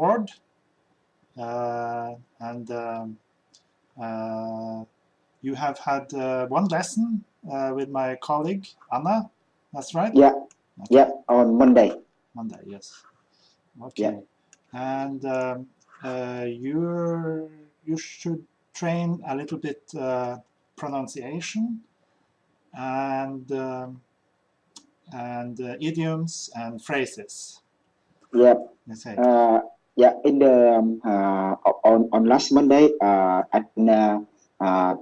board, and you have had one lesson with my colleague Anna. That's right. Yeah. Okay. Yeah. On Monday. Monday, yes. Okay. Yeah. And you should train a little bit pronunciation and idioms and phrases. Yeah. Let's say. Yeah. In the on last Monday, Anna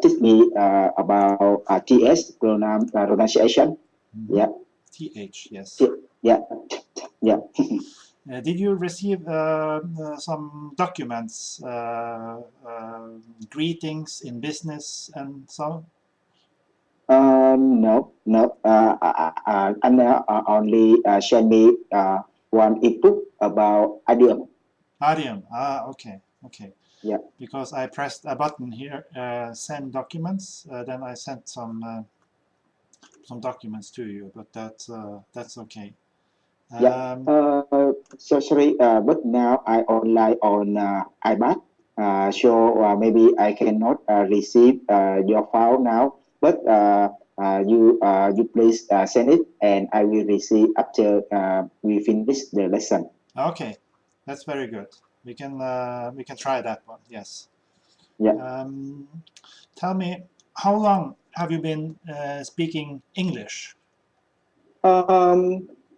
teach me about TS pronunciation. Mm-hmm. Yeah. TH, yes. Yeah. Yeah. Did you receive some documents, greetings in business and so on? No. Anna only sent me one ebook about idiom. Idiom. Okay. Yeah. Because I pressed a button here, send documents. Then I sent some documents to you, but that's okay. Yeah. So sorry, but now I online on iPad. So maybe I cannot receive your file now. But you please send it, and I will receive after we finish the lesson. Okay, that's very good. We can try that one. Yes. Yeah. Tell me, how long have you been speaking English?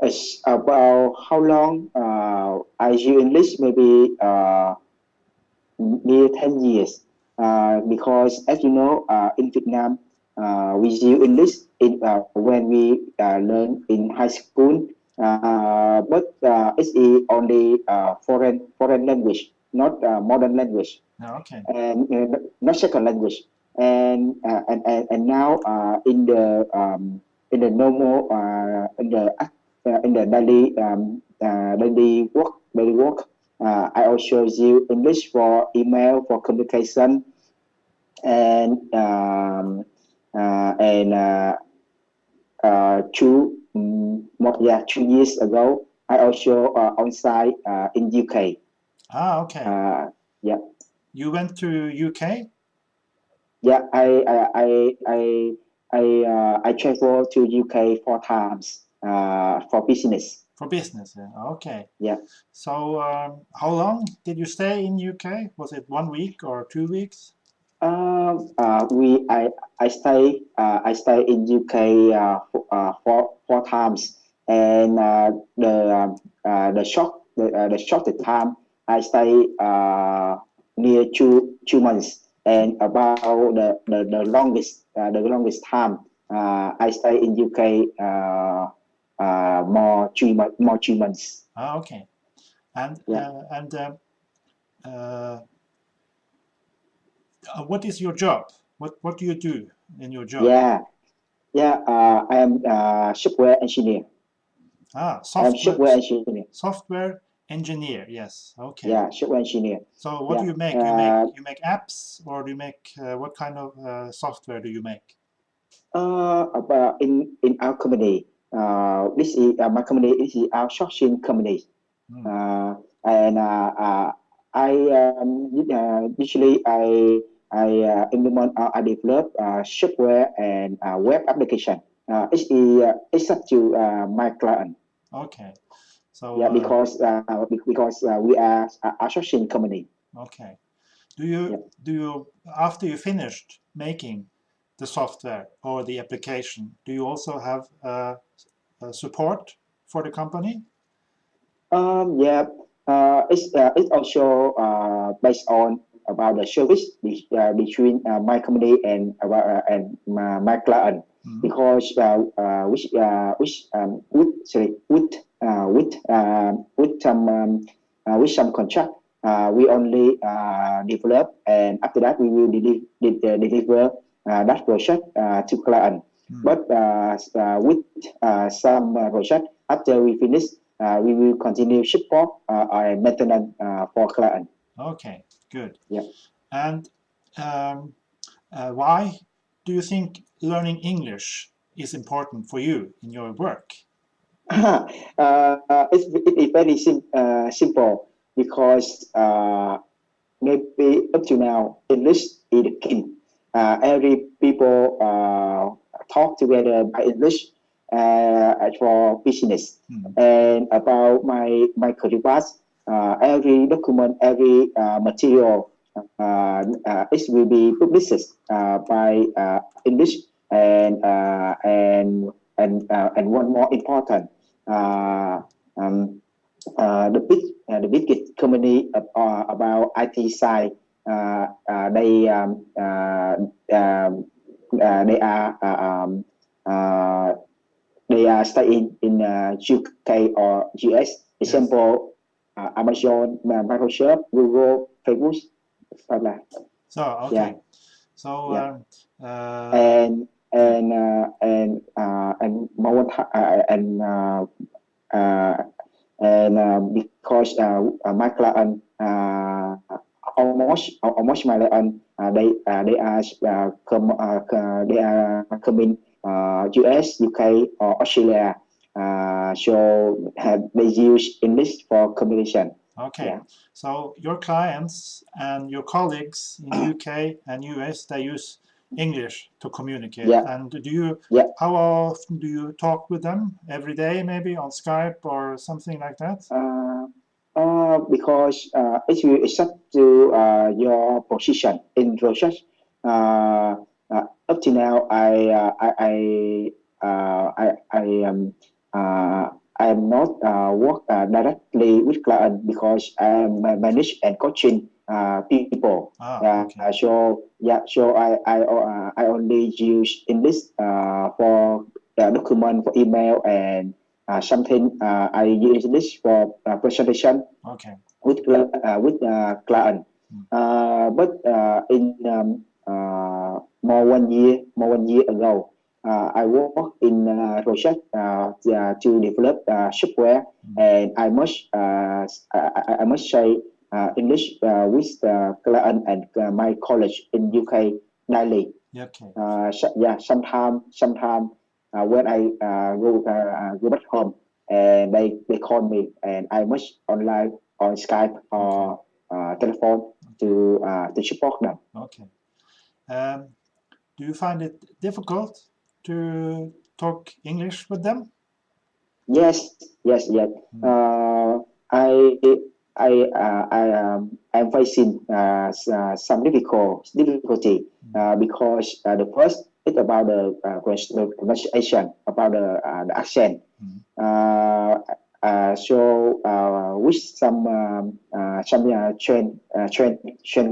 It's about how long I use English? Maybe near 10 years. Because as you know, in Vietnam, we use English when we learn in high school. But it's only foreign language, not modern language. Okay. And not second language. And now in the normal in the daily work, I also use English for email, for communication, and 2 years ago I also on site in UK. Okay. Yeah. You went to UK? Yeah, I travel to UK 4 times for business. For business, yeah. Okay. Yeah. So how long did you stay in UK? Was it 1 week or 2 weeks? I stay in UK 4 times, and the shortest time I stay near 2 months, and about the longest time I stay in UK more 3 months. Okay. And what is your job? What do you do in your job? I am software engineer. Software engineer. Software engineer. Yes. Okay. Yeah, software engineer. So what do you make? You make apps, or do you make what kind of software do you make? About in our company. This is my company. This is our outsourcing company. And I usually I implement I develop software and web application. It's up to my client. Okay. So yeah, because we are outsourcing company. Okay. Do you after you finished making the software or the application, do you also have support for the company? It's also based on about the service between my company and my client, because with some contract we only develop, and after that we will deliver that project to client. But with some project, after we finish, we will continue support and maintenance for client. Okay, good. Yeah. And why do you think learning English is important for you in your work? It's very simple. because maybe up to now English is the king. Every people talk together by English for business. And about my career path, every document, every material, it will be published by English. And one more important, the biggest company about IT side, they are staying in UK or US. Example, Amazon, Microsoft, Google, Facebook, stuff like that. So okay. Yeah. So because my client almost my client they are coming US, UK, or Australia. So they use English for communication. Okay. Yeah. So your clients and your colleagues in UK and US, they use English to communicate. Yeah. And do you? Yeah. How often do you talk with them? Every day, maybe on Skype or something like that? Because it will accept to your position in research. Up to now, I am not work directly with client because I am manage and coaching people. Okay. So I only use English for document, for email, and something I use English for presentation. Okay. With client. But in more one year ago, I worked in research to develop software, and I must say English with client and my college in UK daily. Okay. Sometime when I go back home, and they call me, and I must online on Skype or telephone to support them. Okay. Do you find it difficult to talk English with them? Yes. I'm facing some difficulty because the first it's about the pronunciation, about the accent. So with some train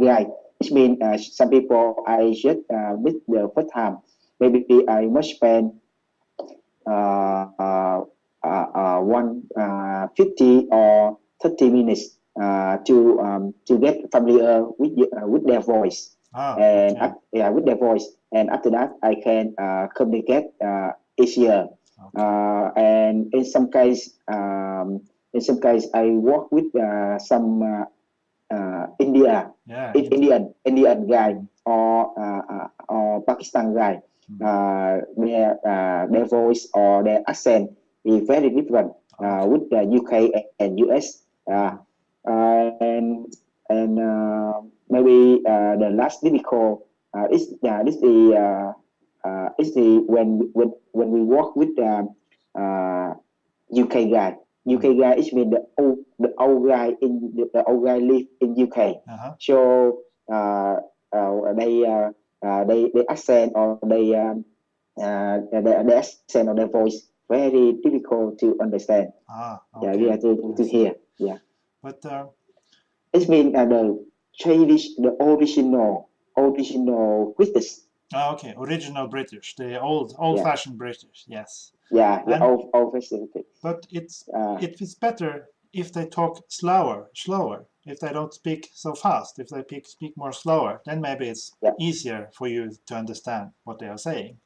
guide, it means some people I just meet the first time. Maybe I must spend 50 or 30 minutes to get familiar with their voice. Okay. With their voice, and after that I can communicate easier. Okay. And in some case I work with some Indian guy or Pakistan guy. Their voice or their accent is very different with the UK and US. And maybe the last difficult is the when we work with UK guy. UK guy is mean the old guy live in UK. So they accent or they accent of their voice very difficult to understand. Okay. Yeah, to hear. Yeah. But it means the original British. Okay, original British, the old-fashioned British. Yes. Yeah, the old-fashioned. But it's better if they talk slower. If they don't speak so fast, if they speak more slower, then maybe it's easier for you to understand what they are saying.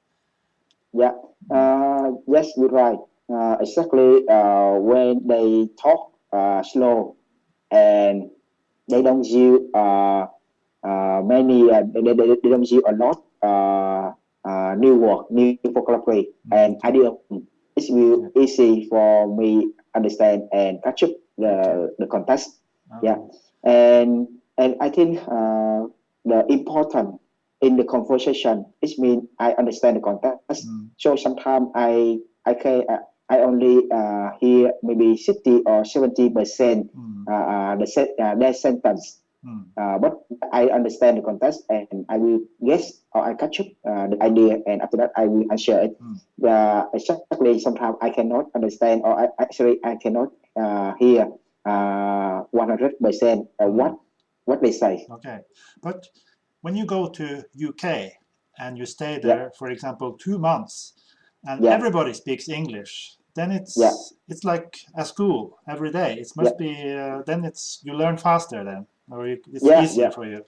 Yeah. Yes, you're right. Exactly. When they talk slow and they don't use many. They don't use a lot new word, new vocabulary, and idiom. It will easy for me understand and catch up the context. Yeah, and I think the important in the conversation it means I understand the context. So sometimes I only hear maybe 60 or 70% their sentence. But I understand the context and I will guess or I catch up the idea and after that I will answer it. Exactly, sometimes I cannot understand or I cannot hear 100% what they say. Okay, but when you go to UK and you stay there, for example, 2 months, and everybody speaks English, then it's like a school every day. It must be then you learn faster then, or it's easier for you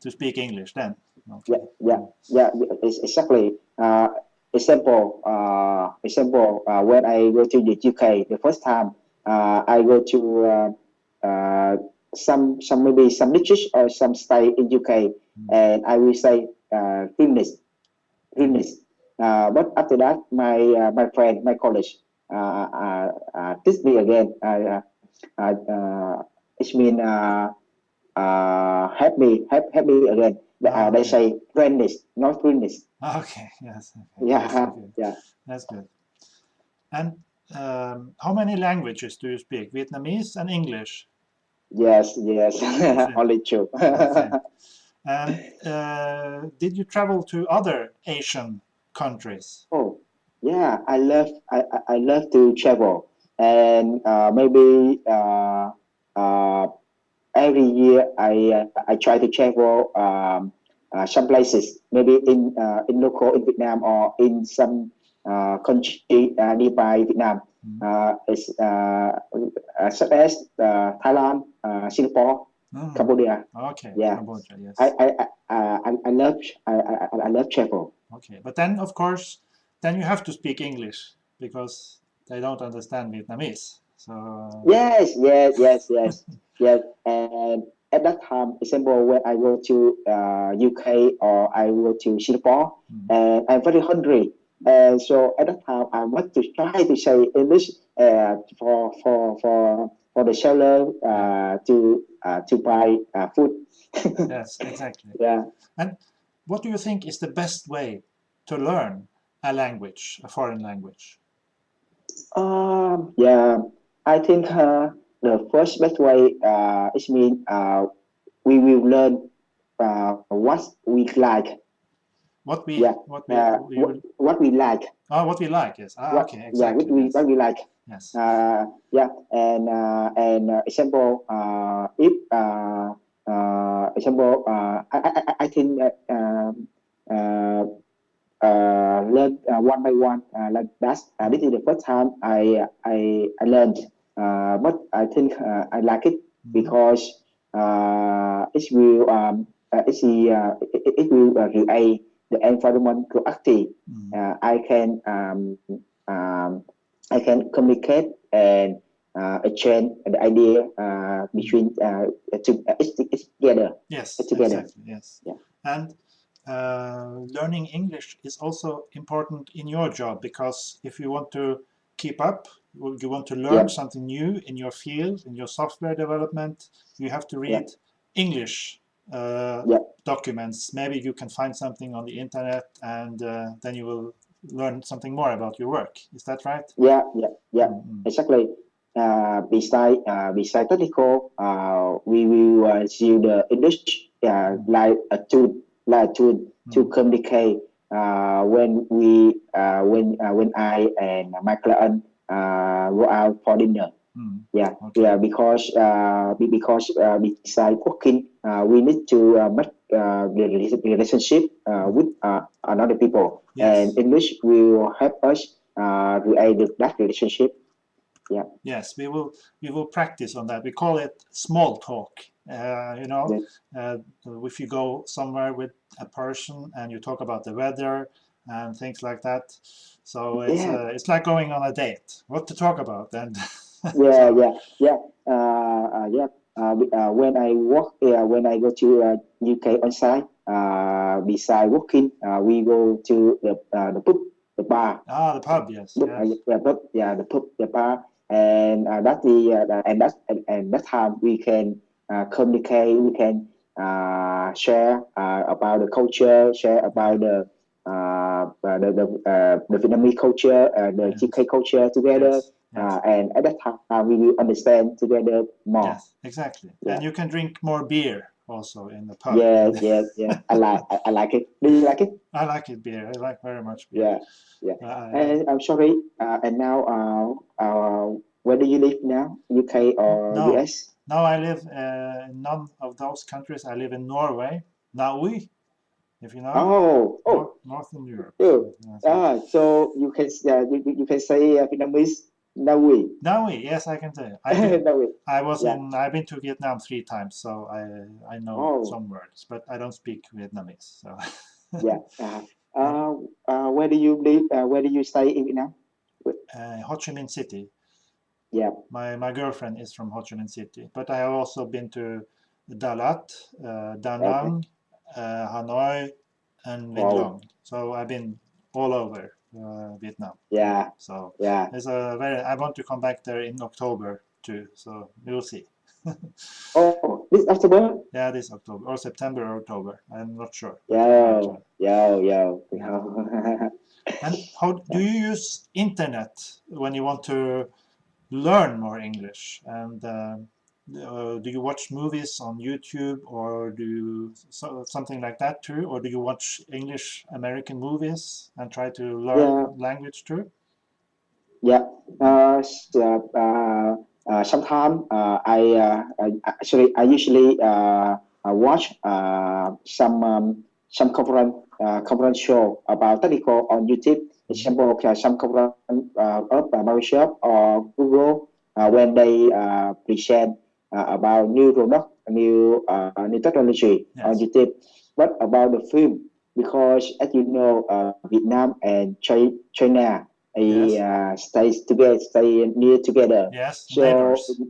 to speak English then. Okay. Exactly. Example, when I go to the UK the first time, I go to some maybe some niches or some stay in UK, and I will say fitness. But after that, my friend, my college, teach me again. It means help me again. They say friendness, not friendness. Okay. Yes. Okay. Yeah. That's good. And how many languages do you speak? Vietnamese and English? Yes. Only two. And did you travel to other Asian countries? Oh, yeah. I love to travel, and maybe every year I try to travel some places, maybe in local in Vietnam or in some country nearby Vietnam. It's such as Thailand, Singapore, Cambodia. Okay. Yeah. Cambodia, yes. I love travel. Okay, but then of course, then you have to speak English because they don't understand Vietnamese. So yes. And at that time, example, when I go to UK or I go to Singapore, and I'm very hungry. And so at that time, I want to try to say English for the seller to buy food. Yes, exactly. Yeah. And what do you think is the best way to learn a language, a foreign language? Yeah, I think the first best way is mean we will learn what we like. What we like. What we like. Oh, what we like, yes. Okay, exactly. What we like. Yes. And example, if example, I think learn one by one like that. This is the first time I learned, but I think I like it because it will create the environment proactive. I can communicate and exchange the idea between together. Yes, together. Exactly. Yes. Yeah. And learning English is also important in your job because if you want to keep up, you want to learn something new in your field, in your software development, you have to read English documents. Maybe you can find something on the internet and then you will learn something more about your work. Is that right? Yeah. Exactly. Beside technical, we will use the English like a tool to communicate when when I and my client go out for dinner. Because beside working, we need to make the relationship with another people, and English will help us create that relationship. Yeah. Yes, we will practice on that. We call it small talk. If you go somewhere with a person and you talk about the weather and things like that, so it's like going on a date. What to talk about and when I work, when I go to UK on site, beside working, we go to the pub, the bar. The pub, yes. The pub, the bar. and that time we can communicate, we can share about the culture, share about the Vietnamese culture, the GK culture together, and at that time we will understand together more. Yes, exactly. And you can drink more beer also in the pub. Yeah. I like it. Do you like it? I like it, beer. I like very much beer. Yeah. And I'm sorry. And now, where do you live now? UK or US? No, I live in none of those countries. I live in Norway, Naui, if you know. Northern Europe. So you can you can say Vietnamese Naui. Naui, yes, I can say. I've been to Vietnam 3 times, so I know some words, but I don't speak Vietnamese. So. Where do you live? Where do you stay in Vietnam? Ho Chi Minh City. Yeah. My girlfriend is from Ho Chi Minh City, but I have also been to Da Lat, Da Nang, Hanoi, and Vĩnh Long. So I've been all over Vietnam. Yeah. So it's I want to come back there in October too. So we'll see. This October? Yeah, this October or September or October. I'm not sure. Yeah. And how do you use internet when you want to learn more English? And do you watch movies on YouTube, or do you something like that too, or do you watch English American movies and try to learn language too? Yeah. Sometimes I usually watch some conference show about technical on YouTube. Example, some conference of Microsoft or Google when they present about new product, new technology on YouTube. But about the film, because as you know, Vietnam and China stay near together. Yes, so neighbors.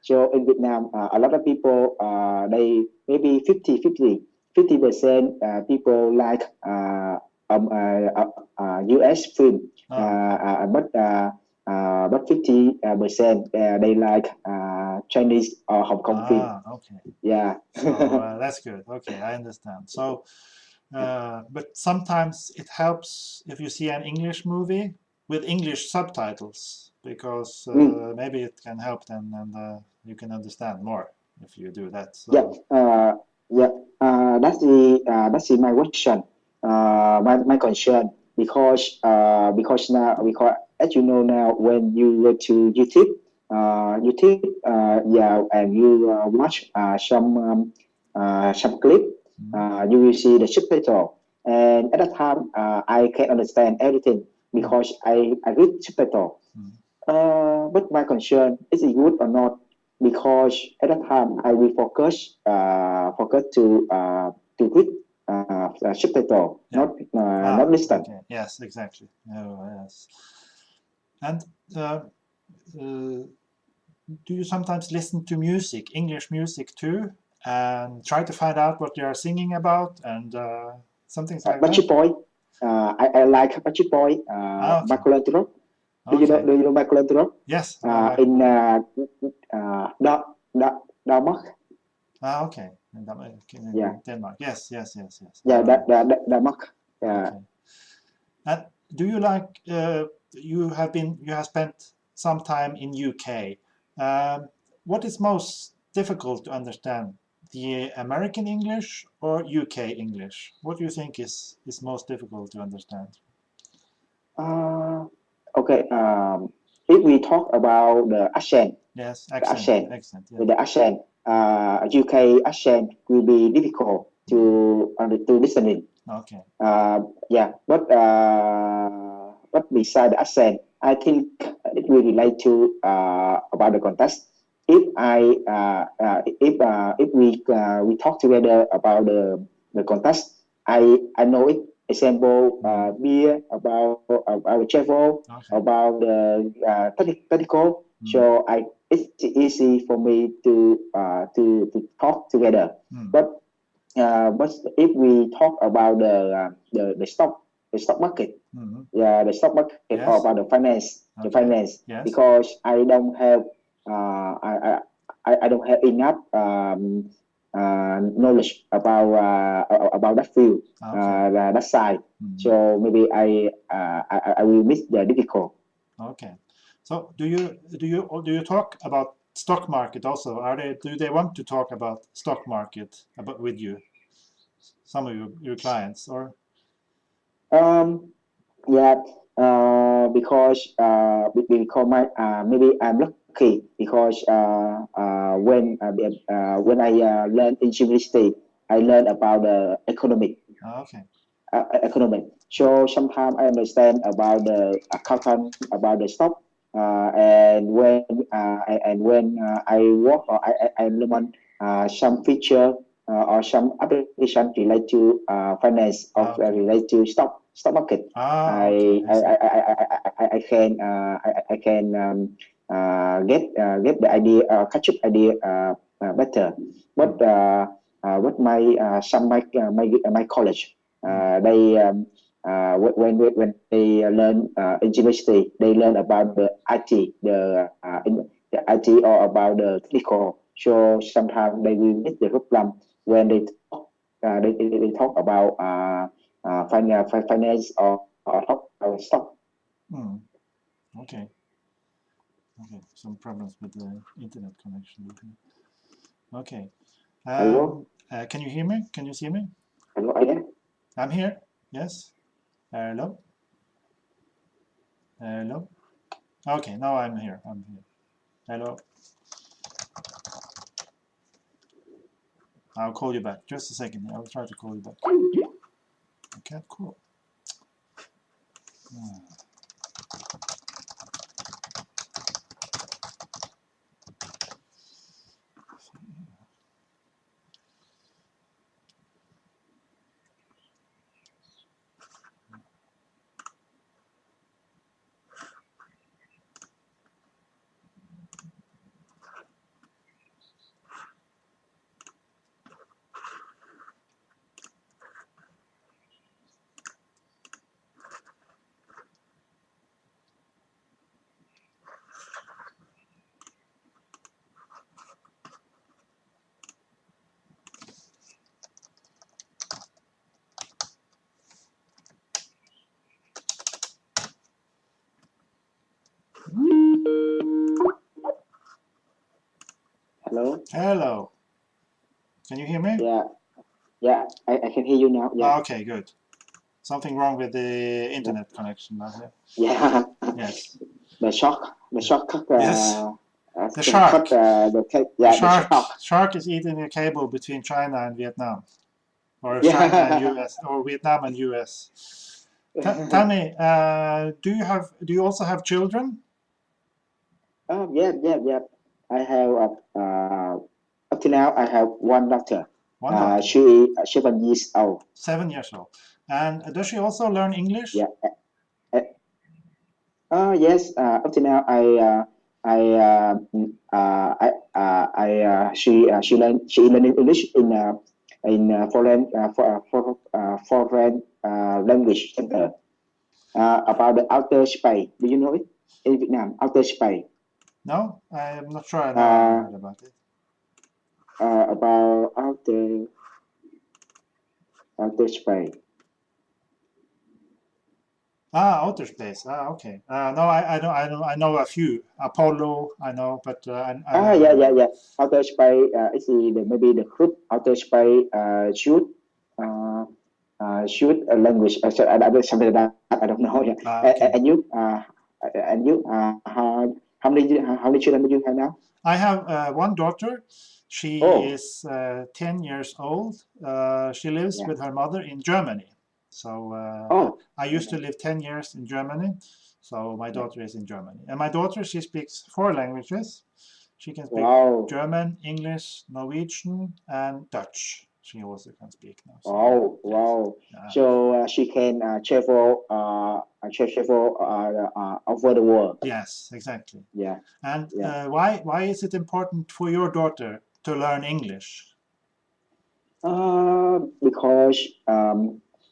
So in Vietnam, a lot of people they maybe 50% people like US film, but 50% they like Chinese or Hong Kong film. Okay. Yeah. So that's good. Okay, I understand. So, but sometimes it helps if you see an English movie with English subtitles, because maybe it can help then, and you can understand more if you do that. So. That's my question. My concern, because as you know now, when you go to YouTube, and you watch some clip, you will see the subtitle, and at that time I can understand everything because I read subtitle. But my concern, is it good or not? Because at that time I will focus to read subtitle, not listen. Okay. Yes, exactly. Yes. And do you sometimes listen to music, English music too, and try to find out what they are singing about, and something like Backstreet Boy. I like Backstreet Boy. Michael Rock. Do you know Michael Rock? Yes. In Denmark. Okay. Denmark. Yes. Yeah, Denmark. Yeah. Okay. And do you like? You have spent some time in UK. What is most difficult to understand, the American English or UK English? What do you think is most difficult to understand? Okay. If we talk about the accent. Yes, accent. Yeah. With the accent, UK accent will be difficult to listening. Okay. But beside the accent, I think it will relate to about the context. If we talk together about the context, I know it. Example, beer, about travel, about the technical. So it's easy for me to talk together. But if we talk about the stuff, the stock market. Mm-hmm. The stock market Yes. or about the finance. Okay. The finance. Yes. Because I don't have I don't have enough knowledge about that field, Okay. that side. Mm-hmm. So maybe I will miss the difficult. Okay. So do you talk about stock market also? Do they want to talk about stock market with you? Some of your clients, or? Yeah. Because my maybe I'm lucky because when I learned in university, I learned about the economic. Okay. Economic. So sometimes I understand about the accountant, about the stock, and when I work or I learn some feature or some application related to finance or related to stock market. Okay. I can get the idea, catch up idea better. But what my college. They when they learn in university, they learn about the IT, the IT or about the technical. So sometimes they will miss the problem when they talk about finance or talk about stock. Okay. Some problems with the internet connection. Okay. Hello. Can you hear me? Can you see me? Hello, I'm here. Yes. Hello. Hello. Okay, now I'm here. Hello. I'll call you back. Just a second. I'll try to call you back. Okay, cool. Hello. Can you hear me? Yeah, I can hear you now. Yeah. Okay, good. Something wrong with the internet connection. Yeah. Yes. The shark. Yes. The shark. The shark is eating a cable between China and Vietnam, or China and US, or Vietnam and US. Tell me, do you also have children? Yeah. I have up to now I have one daughter. She is 7 years old. 7 years old. And does she also learn English? Yeah. Yes. Up to now she learn English in foreign language center about the outer space. Do you know it in Vietnam? Outer space. No, I'm not sure I know about it. About outer space. Outer space. Okay. No, I know a few. Apollo, I know, but yeah. Outer space is maybe the group outer space shoot language. Something like that. I don't know. Yeah. Okay. And you, how many children do you have now? I have one daughter. She is 10 years old. She lives with her mother in Germany. So I used to live 10 years in Germany. So my daughter is in Germany. And my daughter, she speaks 4 languages. She can speak German, English, Norwegian, and Dutch. She also can speak now. So, wow. So she can travel over the world. Yes, exactly. Yeah. And why is it important for your daughter to learn English? Because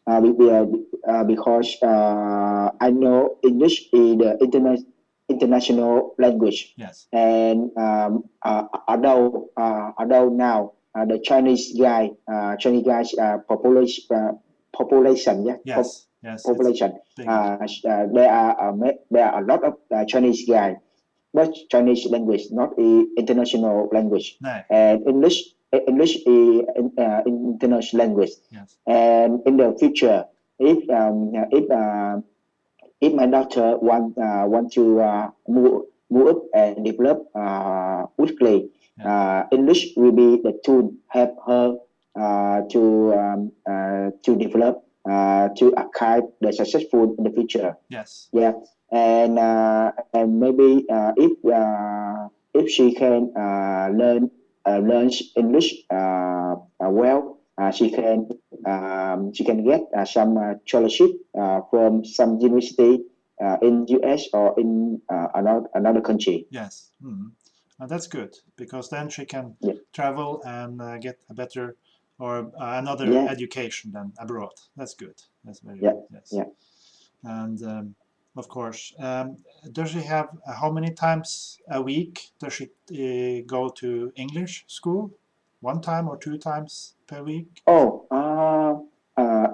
because I know English is the international language. Yes. And although now the Chinese guys population, yeah. Yes. Yes. Population. There are a lot of Chinese guys, but Chinese language not a international language. No. And English is international language. Yes. And in the future, if my daughter want to move up and develop quickly, English will be the tool help her to develop to archive the successful in the future. Yes. Yeah. And maybe if she can learn English well, she can get some scholarship from some university in US or in another country. Yes. And that's good, because then she can travel and get a better or another education than abroad. That's good. That's very good. Yes. Yeah. And of course, does she have how many times a week does she go to English school? 1 time or 2 times per week? Oh,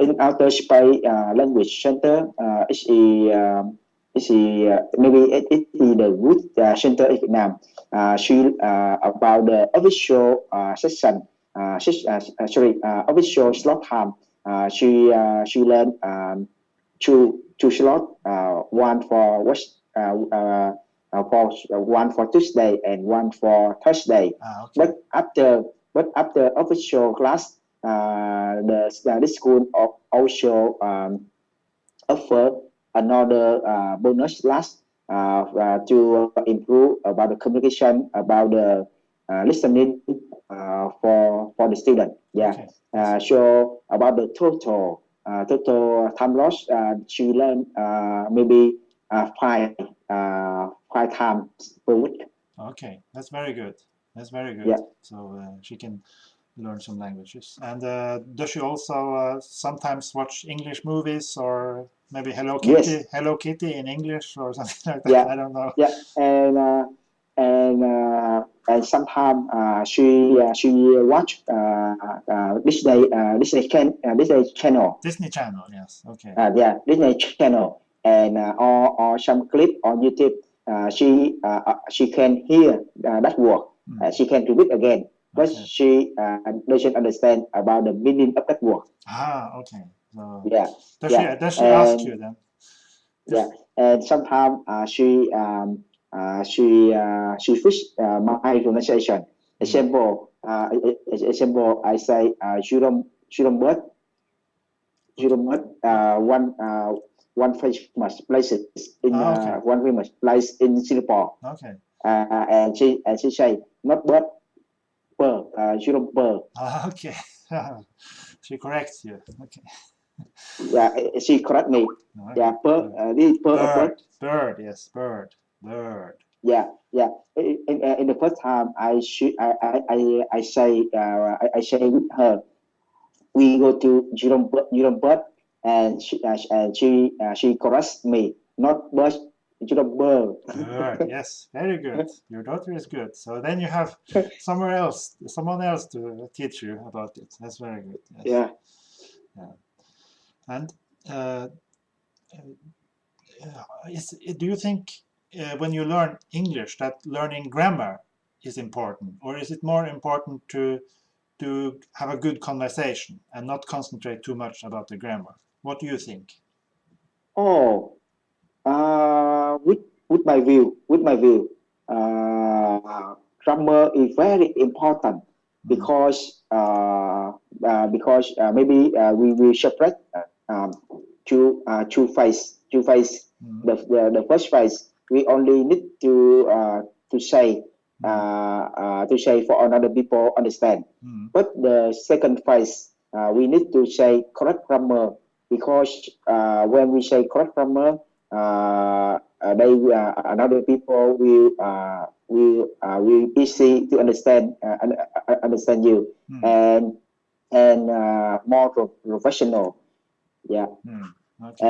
in outer space language center, maybe it is the good center in Vietnam. She about the official session. Official slot time. She learned two slot. One for one for Tuesday and one for Thursday. Okay. But after official class, this school also offer another bonus class to improve about the communication, about the listening for the student. Yeah. Okay. So about the total time loss, she learned maybe 5 times per week. Okay, that's very good. That's very good. Yeah. So she can learn some languages. And does she also sometimes watch English movies, or maybe Hello Kitty, Yes. Hello Kitty in English or something like that? Yeah. I don't know. Yeah, and sometimes she watch Disney channel. Disney Channel, yes. Okay. Disney channel, and or some clip on YouTube. She can hear that word. She can repeat again, but she doesn't understand about the meaning of that word. Okay. So does she ask you then? Yeah, and sometimes she fix my pronunciation. Example, I say Juron one famous places in one famous place in Singapore. Okay. And she say not bird, Juron bird. Okay. She corrects you. Okay. Yeah, she correct me. Okay. Yeah, bird. Bird. Yes, bird. Yeah. In the first time, I say with her, we go to Jerome bird, and she corrects me, not bird, Jerome bird. Bird. Yes, very good. Your daughter is good. So then you have someone else to teach you about it. That's very good. Yes. Yeah. And do you think when you learn English that learning grammar is important, or is it more important to have a good conversation and not concentrate too much about the grammar? What do you think? Oh, with my view, grammar is very important because maybe we will separate two phase. The first phase we only need to say for another people understand. But the second phase we need to say correct grammar, because when we say correct grammar, another people will easy to understand you, and more professional. Yeah. Okay.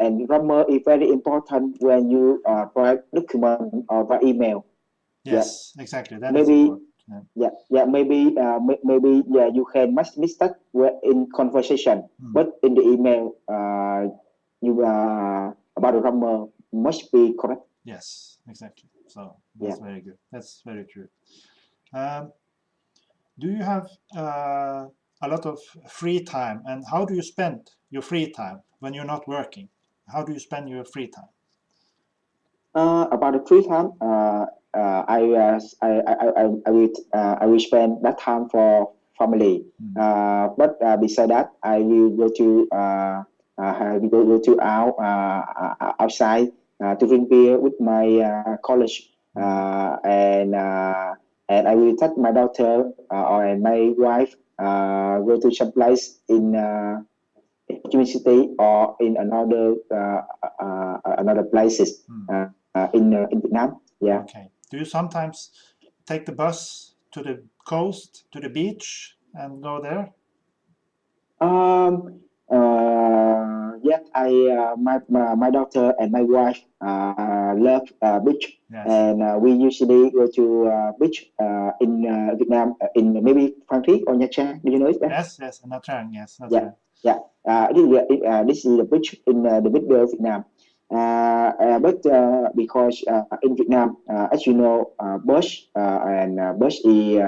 And grammar is very important when you write document or by email. Yes, exactly. That is maybe important. maybe you can make mistake in conversation, but in the email you about the grammar must be correct. Yes, exactly. So that's very good. That's very true. Do you have a lot of free time, and how do you spend your free time when you're not working? How do you spend your free time? About the free time, I will spend that time for family. But beside that, I will go to outside to drink beer with my college, and I will take my daughter and my wife go to some place in university or in another places in Vietnam. Yeah. Okay. Do you sometimes take the bus to the coast, to the beach, and go there? Yes, my daughter and my wife love beach, and we usually go to beach in Vietnam, in maybe Phan Thiết or Nha Trang. Do you know it? Yes, Nha Trang. Yes, Nha Trang. Yeah. This is the beach in the middle of Vietnam. But because in Vietnam, as you know, bus and bus is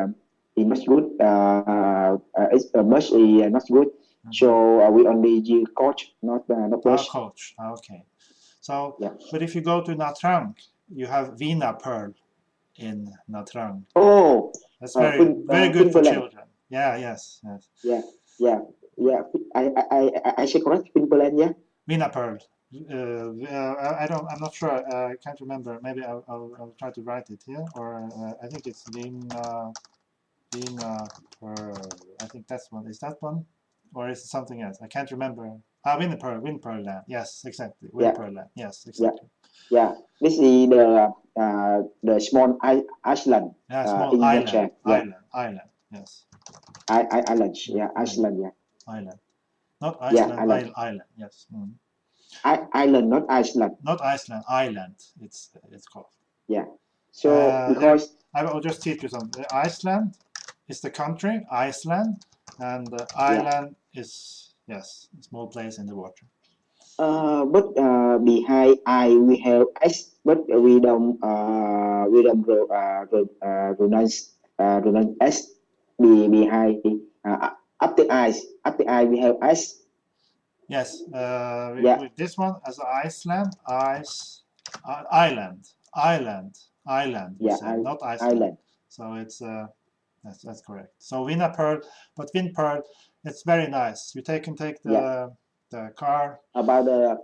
not good. Bus is not good. So we only use coach, not bus. Coach. Okay. So, but if you go to Nha Trang, you have Vina Pearl in Nha Trang. Oh, that's very good for children. Yeah. Yes. Yeah. I say correct. Finland, yeah. Vina Pearl. I'm not sure. I can't remember. Maybe I'll try to write it here, or I think it's Vina Pearl. I think that's one. Is that one, or is it something else? I can't remember. Vina Pearl. Land. Yes, exactly. Pearl Land. Yes, exactly. Yeah. This is the small island. Yeah, small island. Island. Yes. Islands. Yeah, Iceland. Yeah. Island. Not Iceland. Island. Island. Yes. Island, not Iceland. Not Iceland. Island. It's called. Yeah. So because I will just teach you something. Iceland is the country, Iceland, and island is a small place in the water. But behind I we have ice, but we don't pronounce s behind up the eye we have ice. Yes, with this one as Iceland, island. Not Iceland. Island. So it's that's correct. So Vina Pearl, but Vin Pearl, it's very nice. You can take the car. About the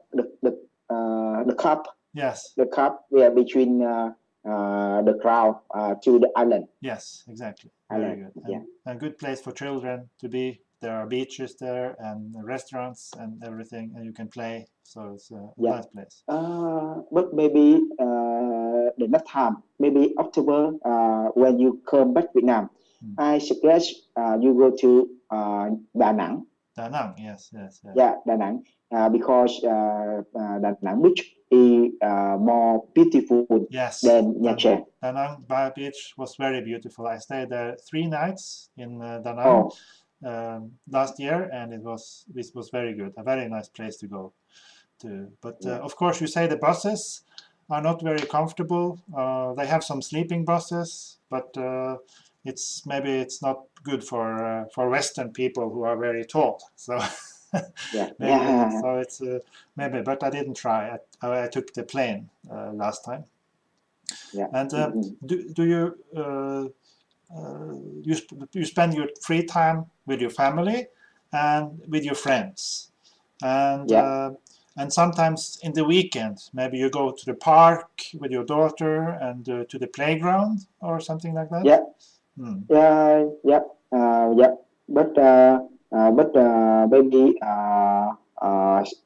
cup. Yes. The cup between the crowd to the island. Yes, exactly. Very good. And a good place for children to be. There are beaches there and restaurants and everything, and you can play. So it's a nice place. But maybe the next time, maybe October, when you come back Vietnam, I suggest you go to Đà Nẵng. Đà Nẵng, yes. Yeah, Đà Nẵng, because Đà Nẵng beach is more beautiful than Nha Trang. Đà Nẵng beach was very beautiful. I stayed there 3 nights in Đà Nẵng last year, and it was very good. A very nice place to go to. But of course, you say the buses are not very comfortable. They have some sleeping buses, but it's not good for Western people who are very tall. So so it's maybe, but I didn't try. I took the plane last time. And do you spend your free time with your family and with your friends, and sometimes in the weekend maybe you go to the park with your daughter and to the playground or something like that. But maybe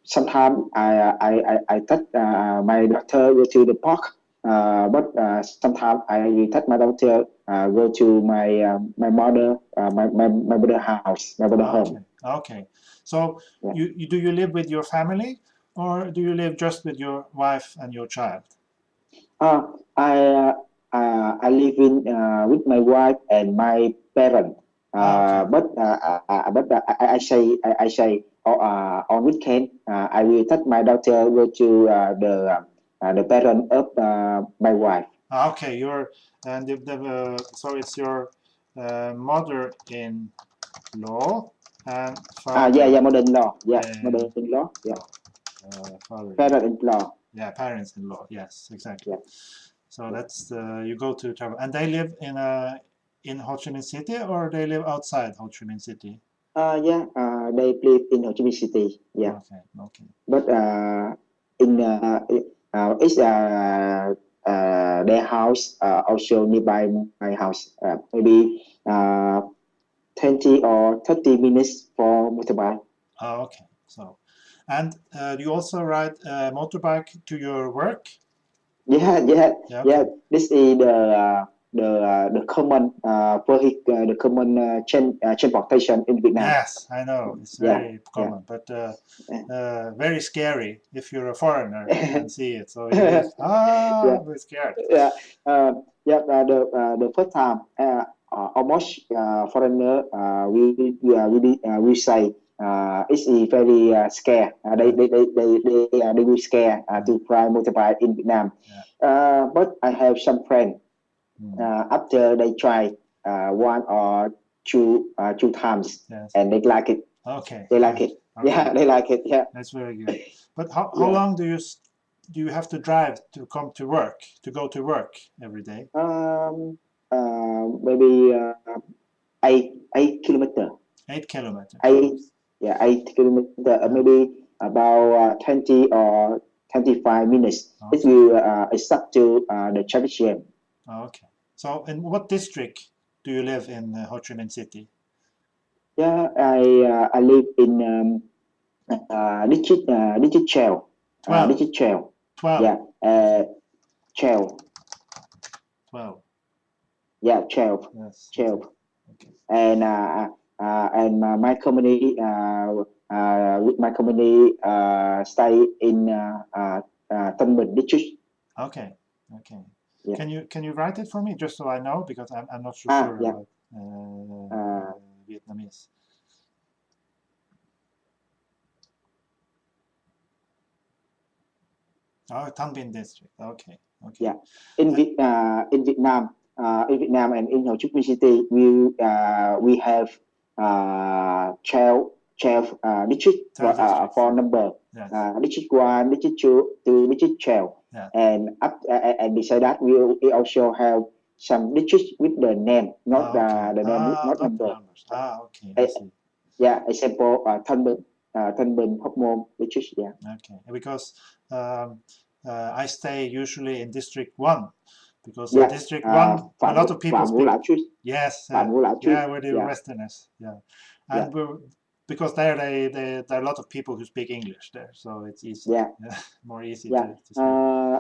sometimes I take my daughter go to the park but sometimes I will take my daughter go to my mother house, my mother home. Okay. So do you live with your family, or do you live just with your wife and your child? I live in with my wife and my parents. But I say on weekend I will take my daughter go to the parent of my wife. Okay, so it's your mother-in-law and father. Mother-in-law. Mother-in-law. Parent-in-law. Yeah, parents-in-law. Yes, exactly. Yeah. So that's you go to travel, and they live in Ho Chi Minh City, or they live outside Ho Chi Minh City? They live in Ho Chi Minh City. Yeah. Okay. But it's their house also nearby my house. Maybe 20 or 30 minutes for motorbike. Okay. So, and you also ride motorbike to your work? Yeah. This is the common vehicle, the common transportation in Vietnam. Yes, I know, it's very common, but very scary if you're a foreigner and see it. So you're very scared. The first time almost foreigner we say it's very scare. They will scare to try motorbike in Vietnam. But I have some friends after they try one or two times, and they like it. Okay. They like it. Okay. Yeah, they like it. Yeah. That's very good. But how long do you have to drive to go to work every day? Maybe 8 kilometers. 8 kilometers. 8 kilometers. Maybe about 20 or 25 minutes. Okay. It will it's up to the traffic jam. Okay. So, in what district do you live in Ho Chi Minh City? Yeah, I live in district 12. 12. District 12. 12. Yeah. 12. 12. Yeah, 12. Yes. 12. Okay. And my company with my company stay in Tân Bình district. Okay. Yeah. Can you write it for me, just so I know, because I'm not so sure about Vietnamese. Thanh Binh district. Okay. Yeah. In Vietnam and in Ho Chi Minh City, we have 12 district for number. Yes. District 1, district 2, district 12. Yeah. And beside that, we also have some districts with the name, not the name, not number. Okay. I see. Yeah, example Thanh Binh, Hóc Môn district. Yeah. Okay, because I stay usually in District 1, because in District 1 a lot of people speak. Yes. We're the Westerners. Yeah, and because there there are a lot of people who speak English there, so it's easy. Yeah. More easy to speak.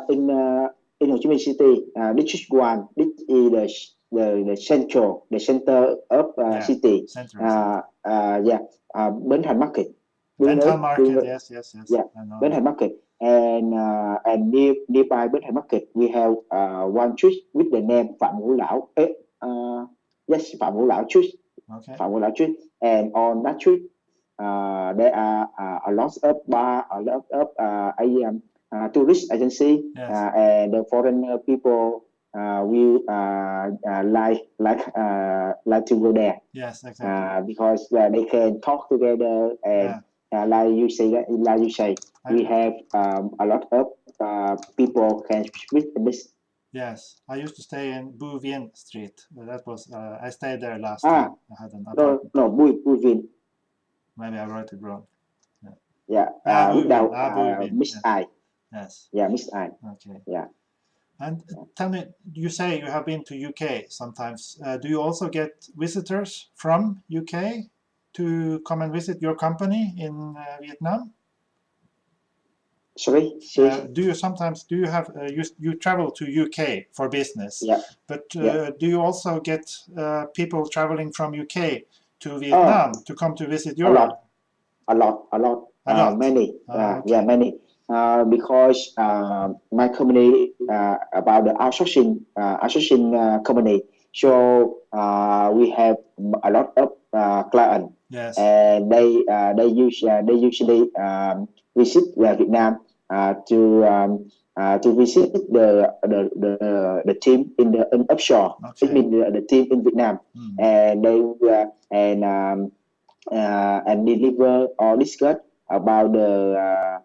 In Ho Chi Minh City, District 1, this is the center of city. Bến Thành Market. Bến Thành Market, yes. Yeah, Bến Thành Market. And nearby Bến Thành Market, we have one street with the name Phạm Ngũ Lão. Yes, Phạm Ngũ Lão Street. Okay. Phạm Ngũ Lão Street. And on that street, there are a lot of bar, a lot of tourist agency, and the foreign people will like to go there. Yes, exactly. Because they can talk together and like you say, we have a lot of people can speak this. Yes, I used to stay in Bu Vien Street. That was I stayed there last time. I had an apartment. No, Bu Vien. Maybe I wrote it wrong. Without Miss I. Yes. Yeah, Miss I. Okay. Yeah. And tell me, you say you have been to UK sometimes. Do you also get visitors from UK to come and visit your company in Vietnam? Sorry. Do you have you travel to UK for business? Yeah. But do you also get people traveling from UK to Vietnam to come to visit Europe? A lot. Many. Okay. Many. Because my company about the outsourcing company, so we have a lot of clients. Yes. And they usually visit Vietnam to visit the team in offshore. Okay. It means the team in Vietnam, and they and deliver or discuss about the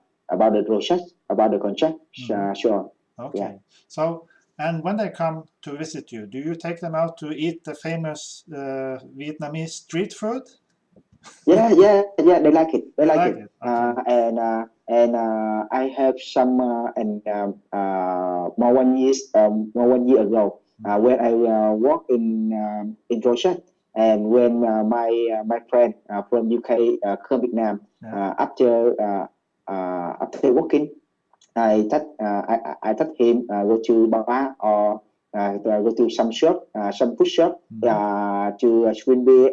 process, about the contract. Sure. Okay. Yeah. So, and when they come to visit you, do you take them out to eat the famous Vietnamese street food? Yeah. They like it. They like it. Okay. And I have some more 1 year ago when I work in project, and when my friend from UK come Vietnam after working, I thought him go to bar or go to some shop, some food shop to swim beer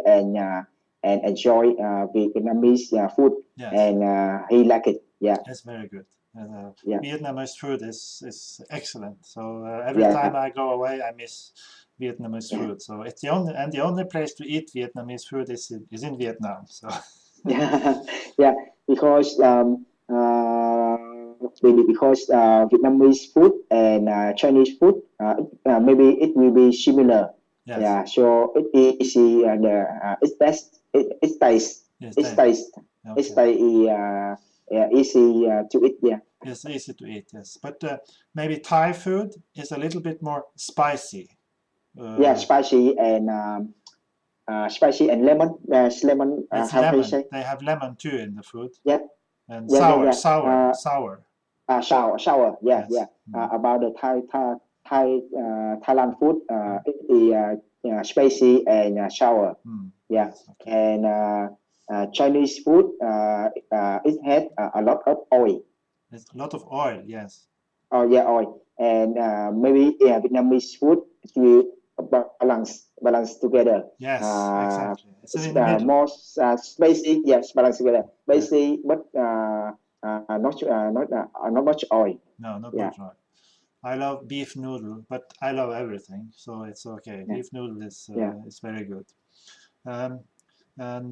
and enjoy Vietnamese food. Yes. And he liked it. Yeah. That's very good. Yeah. Vietnamese food is excellent. So every time I go away, I miss Vietnamese food. So it's the only place to eat Vietnamese food is in Vietnam. So Yeah, because Vietnamese food and Chinese food maybe it will be similar. Yes. Yeah, so it is it's best. It tastes. Yes, It tastes. Okay. It's easy to eat. Yeah. It's easy to eat. Yes, but maybe Thai food is a little bit more spicy. Spicy and lemon. Lemon. It's how lemon. you say? They have lemon too in the food. Yeah. And Yeah, sour. Sour. Yeah. About the Thailand food, it is spicy and sour. Yeah. Okay. And Chinese food, it has a lot of oil. There's a lot of oil. Yes. Oh yeah, oil. And maybe Vietnamese food will balance together. Yes, exactly. It's more spicy. Yes, balance together. Spicy, but not much oil. No, not much oil. I love beef noodle, but I love everything, so it's okay. Yeah. Beef noodle is very good. And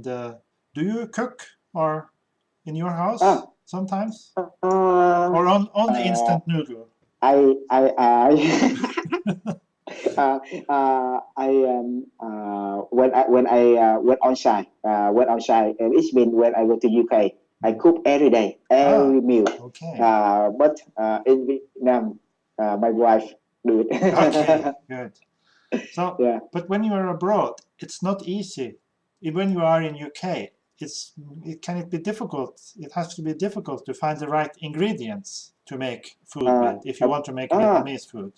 do you cook or in your house sometimes, or only instant noodle? When I went outside, and it means when I go to UK, I cook every day, every meal. Okay. But in Vietnam, my wife do it. Okay, good. So, but when you are abroad, it's not easy. When you are in UK, it be difficult. It has to be difficult to find the right ingredients to make food with if you want to make Vietnamese food.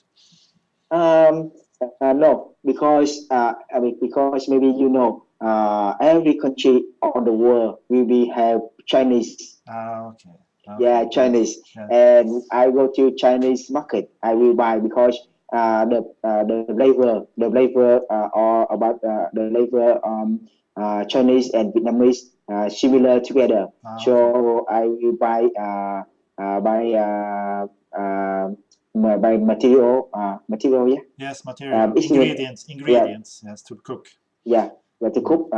No, because maybe every country on the world will have Chinese. Okay. Yeah, Chinese. Yes. And I go to Chinese market. I will buy because the flavor or about the flavor Chinese and Vietnamese similar together. So I will buy material. Yeah. Yes, material. Ingredients. Yes, to cook. Yeah, to cook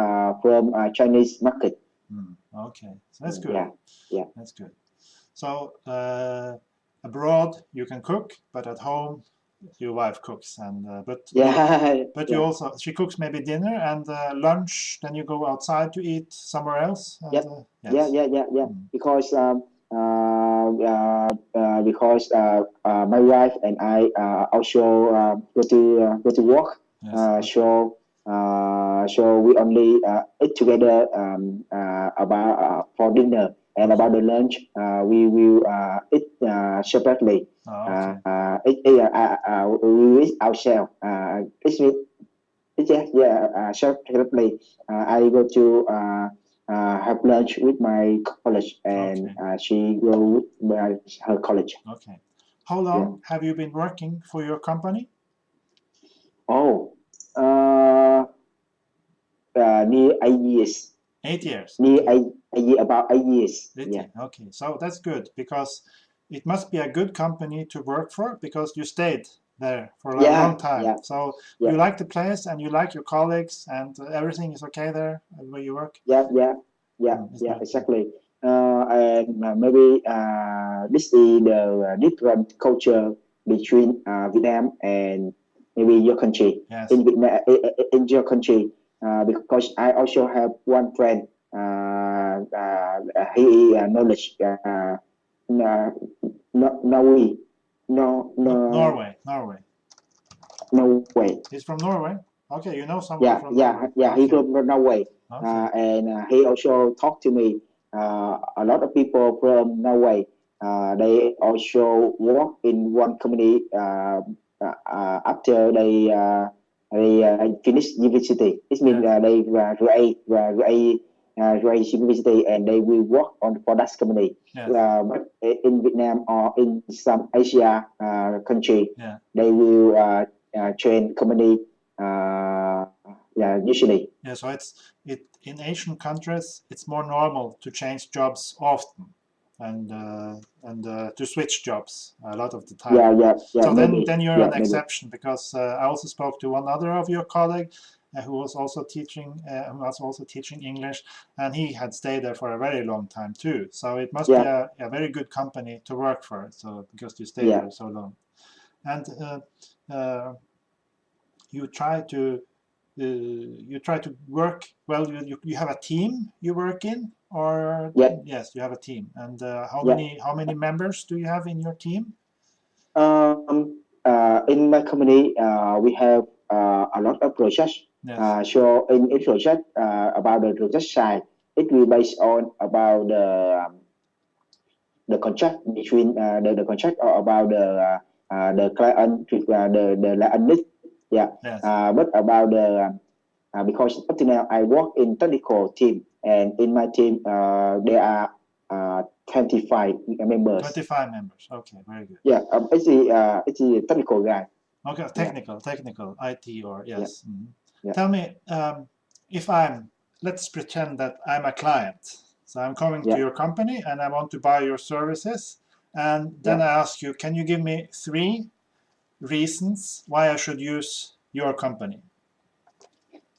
from Chinese market. Okay, so that's good. Yeah, that's good. So abroad you can cook, but at home your wife cooks, and you also she cooks maybe dinner and lunch. Then you go outside to eat somewhere else. And, Yeah. Because my wife and I also go to work. Yes. So we only eat together about for dinner. And about the lunch, we will eat separately. We eat ourselves. Separately. I go to have lunch with my college, and she go with her college. Okay. How long have you been working for your company? Oh, near 8 years. 8 years. Near about 8 years. Yeah. Okay, so that's good, because it must be a good company to work for, because you stayed there for a long time. Yeah. So you like the place and you like your colleagues, and everything is okay there where you work? Yeah, exactly. And maybe this is the different culture between Vietnam and maybe your country. Yes. In Vietnam, in your country, because I also have one friend. He knowledge Norway. Norway. Norway. He's from Norway. Okay, you know someone from Norway. Yeah. Okay. He's from Norway. Okay. And he also talked to me. A lot of people from Norway. They also work in one company after they finish university. It means they graduate university, and they will work for that company. Yes. But in Vietnam or in some Asia country, they will train company. Usually. Yeah, so it in Asian countries it's more normal to change jobs often, and to switch jobs a lot of the time. Yeah. So maybe. then you're an exception, because I also spoke to one other of your colleague who was also teaching English, and he had stayed there for a very long time too. So it must be a very good company to work for. So because you stayed there so long, and you try to work well. You have a team you work in, or yes, you have a team. And how many members do you have in your team? In my company, we have a lot of projects. Yes. So in each project, about the project side, it will based on about the contract between the contract, or about the client with the client need. Yes. But about the because up to now I work in technical team, and in my team there are 25 members. 25 members. Okay, very good. Yeah, it's a technical guy. Okay, technical, IT, or yes. Mm-hmm. Tell me, if let's pretend that I'm a client. So I'm coming to your company and I want to buy your services, and then I ask you, can you give me 3 reasons why I should use your company?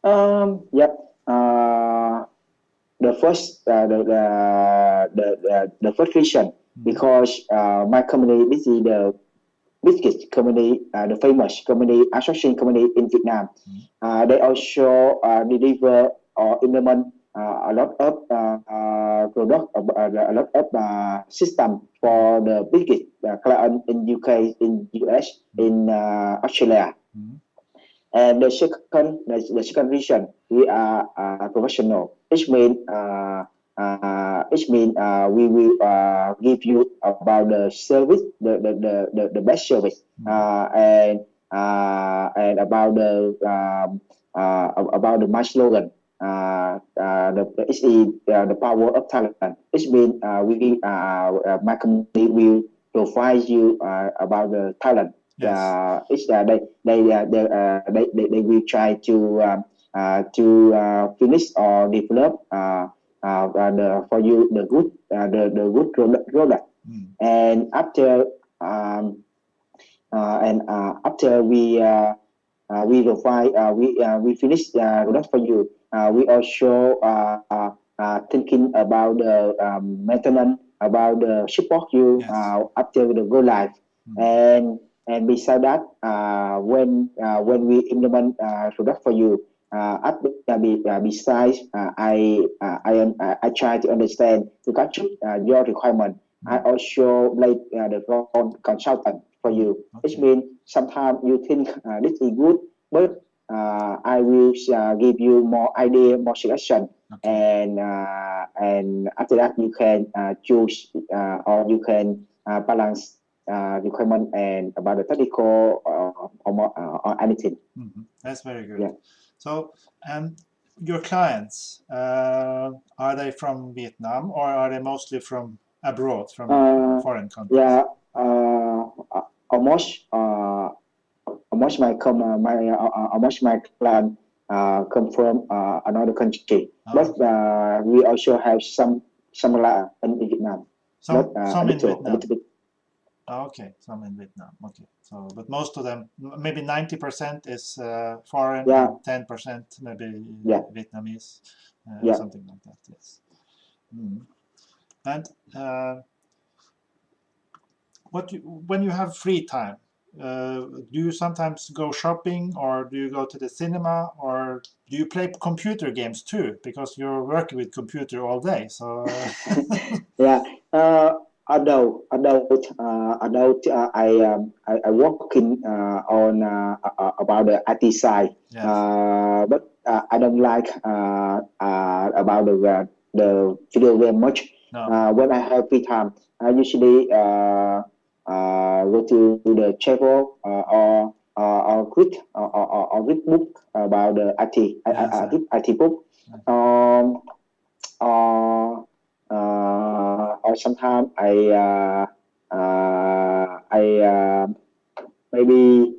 The first the first reason, because my company, this is the biggest company, the famous company, association company in Vietnam. They also deliver or implement a lot of product, a lot of system for the biggest client in UK, in US, in Australia. And the second reason, we are professional. It means we will give you about the service, the best service, and about the my slogan. The power of talent. It means my company will provide you about the talent. Yes. They will try to finish or develop for you the good product. And after we provide we finish the product for you, we also thinking about the maintenance, about the support you after the go live. And beside that, when we implement product for you, besides I try to understand to capture your requirement. I also like the role consultant for you. Which means sometimes you think this is good, but I will give you more idea, more suggestion, and after that you can choose or you can balance requirement and about the technical or anything. That's very good. So your clients, are they from Vietnam or are they mostly from abroad, from foreign countries? Yeah, almost almost my client come from another country, but we also have some in Vietnam. Some in a Vietnam. little bit. Okay, some in Vietnam. Okay, so but most of them, maybe 90% is foreign, Yeah. and 10% maybe Vietnamese, something like that. Yes. And when you have free time, do you sometimes go shopping, or do you go to the cinema, or do you play computer games too? Because you're working with computer all day, so. Yeah. Adult. I working on about the IT side. Yes. But I don't like about the video game much. No. When I have free time, I usually go to the travel or read book about the IT. I read IT book. Or sometimes I maybe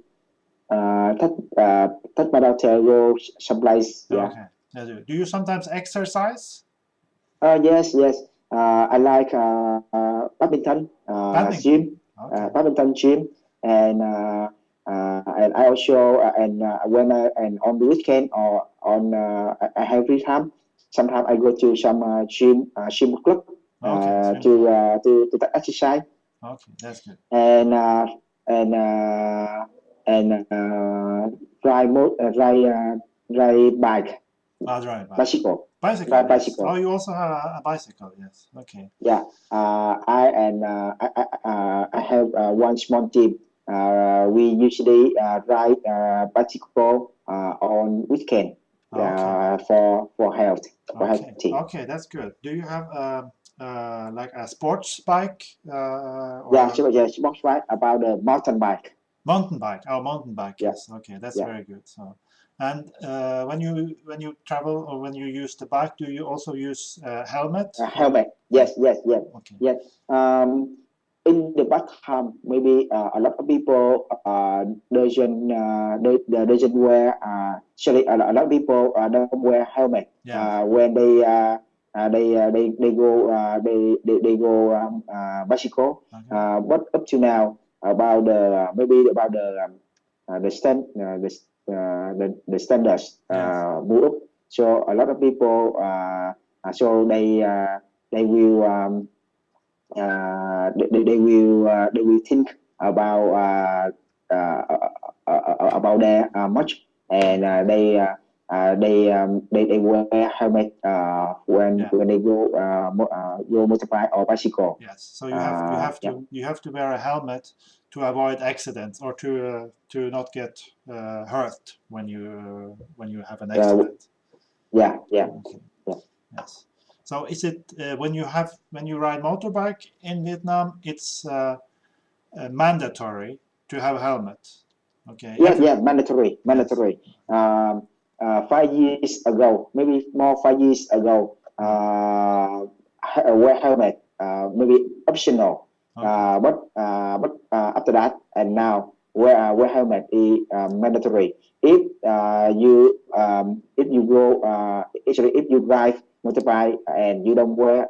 touch my daughter go someplace. Yeah. Okay. Do you sometimes exercise? Yes. I like badminton, gym, badminton gym, and I also when on the weekend or on I have free time. Sometimes I go to some gym club to exercise. Okay, that's good. And ride bike. Bicycle. Bicycle. Bicycle. Oh, you also have a bicycle. Yes. Okay. Yeah. I have one small team. We usually ride bicycle on weekend. For health. Okay, that's good. Do you have like a sports bike? Sports bike about the mountain bike. Mountain bike. Oh, mountain bike. Yes. Okay, that's very good. So, and when you travel or when you use the bike, do you also use helmet? Helmet. Yes. Okay. Yes. In the bathroom, maybe a lot of people doesn't wear. Sorry, a lot of people don't wear helmet. When they go bicycle. But up to now about the standards move up. So a lot of people so they will. They will think about their much, and they wear helmet when they go motorbike or bicycle. Yes, so you have to wear a helmet to avoid accidents or to not get hurt when you have an accident. Yeah. Okay. Yes. So is it when you ride motorbike in Vietnam, it's mandatory to have a helmet? Okay. Yeah, mandatory. Yes. 5 years ago, maybe more 5 years ago, wear helmet maybe optional. But after that and now wear helmet is mandatory. If you go actually if you drive motorbike and you don't wear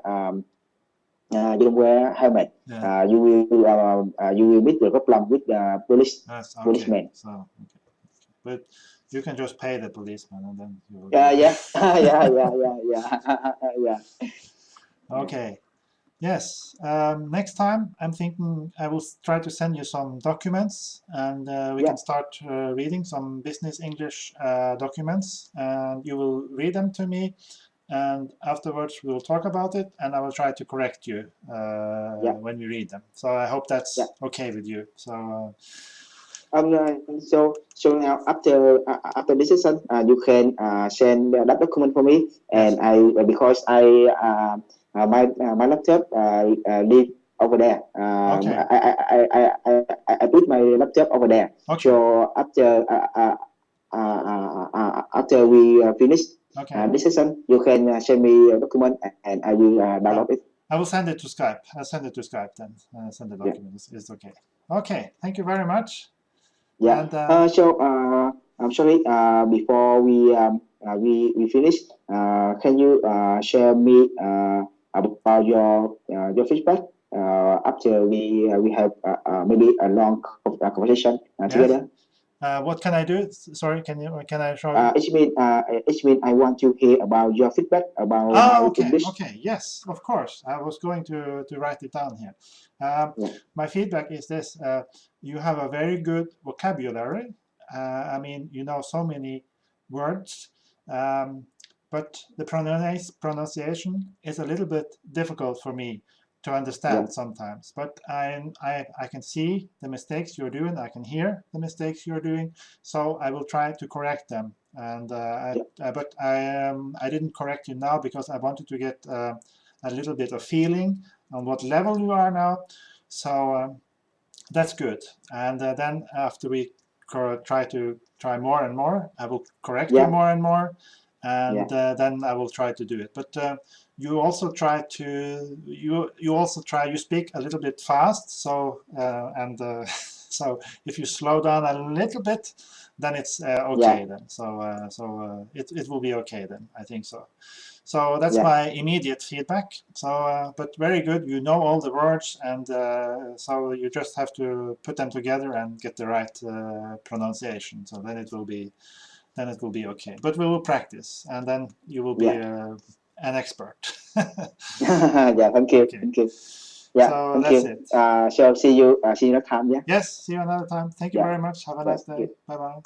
helmet, you will meet the problem with the policeman. So, but you can just pay the policeman and then you will yeah. Okay. Yes. Next time, I'm thinking I will try to send you some documents, and we can start reading some business English documents, and you will read them to me, and afterwards we will talk about it, and I will try to correct you when we read them. So I hope that's okay with you. So. So now after this session, you can send that document for me, and because my laptop live over there. I put my laptop over there. Okay. So after we finish Okay. This session, you can send me a document and I will download it. I will send it to Skype. I'll send it to Skype then. Send the document. It's okay. Okay. Thank you very much. Yeah. And, so I'm sorry. Before we finish, can you share me about your feedback after we have maybe a long conversation together? What can I do? Sorry, can I show you? It means I want to hear about your feedback about my English. Okay, yes, of course. I was going to write it down here. My feedback is this: you have a very good vocabulary. I mean, you know so many words, but the pronunciation is a little bit difficult for me to understand sometimes. But I can see the mistakes you're doing. I can hear the mistakes you're doing. So I will try to correct them. And but I didn't correct you now because I wanted to get a little bit of feeling on what level you are now. So that's good. And then after we try more and more, I will correct you more and more, and then I will try to do it. But you also try to you speak a little bit fast. So so if you slow down a little bit, then it's okay then. So it will be okay then. I think so. So that's my immediate feedback. So but very good. You know all the words, and so you just have to put them together and get the right pronunciation. So then it will be okay. But we will practice, and then you will be an expert. Thank you. Okay. Thank you. Yeah, so thank that's you. it. So see you next time. Yeah. Yes, see you another time. Thank you very much. Have a nice day. Bye bye.